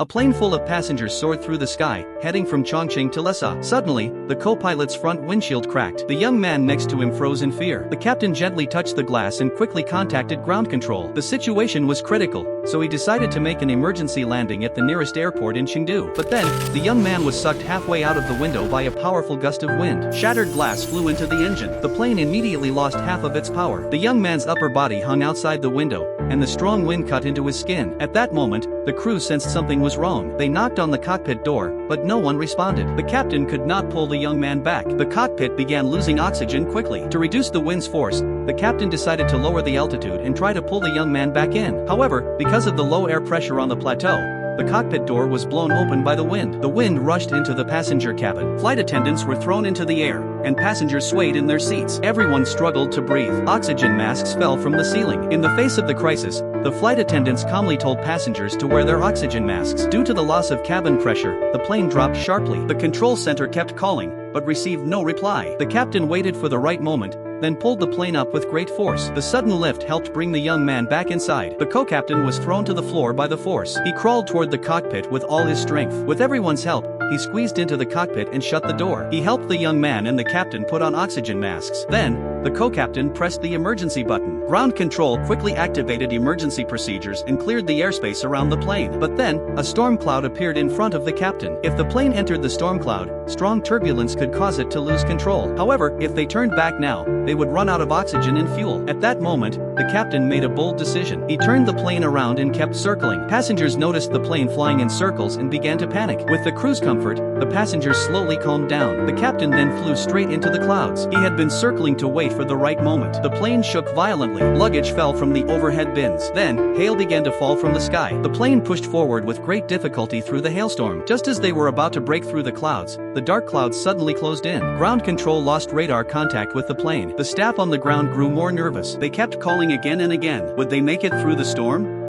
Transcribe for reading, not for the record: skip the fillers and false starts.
A plane full of passengers soared through the sky, heading from Chongqing to Lhasa. Suddenly, the co-pilot's front windshield cracked. The young man next to him froze in fear. The captain gently touched the glass and quickly contacted ground control. The situation was critical, so he decided to make an emergency landing at the nearest airport in Chengdu. But then, the young man was sucked halfway out of the window by a powerful gust of wind. Shattered glass flew into the engine. The plane immediately lost half of its power. The young man's upper body hung outside the window, and the strong wind cut into his skin. At that moment, the crew sensed something was wrong. They knocked on the cockpit door, but no one responded. The captain could not pull the young man back. The cockpit began losing oxygen quickly. To reduce the wind's force, the captain decided to lower the altitude and try to pull the young man back in. However, because of the low air pressure on the plateau, the cockpit door was blown open by the wind. The wind rushed into the passenger cabin. Flight attendants were thrown into the air, and passengers swayed in their seats. Everyone struggled to breathe. Oxygen masks fell from the ceiling. In the face of the crisis, the flight attendants calmly told passengers to wear their oxygen masks. Due to the loss of cabin pressure, the plane dropped sharply. The control center kept calling, but received no reply. The captain waited for the right moment, then pulled the plane up with great force. The sudden lift helped bring the young man back inside. The co-captain was thrown to the floor by the force. He crawled toward the cockpit with all his strength. With everyone's help, he squeezed into the cockpit and shut the door. He helped the young man and the captain put on oxygen masks. Then, the co-captain pressed the emergency button. Ground control quickly activated emergency procedures and cleared the airspace around the plane. But then, a storm cloud appeared in front of the captain. If the plane entered the storm cloud, strong turbulence could cause it to lose control. However, if they turned back now, they would run out of oxygen and fuel. At that moment, the captain made a bold decision. He turned the plane around and kept circling. Passengers noticed the plane flying in circles and began to panic. With the crew's comfort, the passengers slowly calmed down. The captain then flew straight into the clouds. He had been circling to wait for the right moment. The plane shook violently. Luggage fell from the overhead bins. Then, hail began to fall from the sky. The plane pushed forward with great difficulty through the hailstorm. Just as they were about to break through the clouds, the dark clouds suddenly closed in. Ground control lost radar contact with the plane. The staff on the ground grew more nervous. They kept calling again and again. Would they make it through the storm?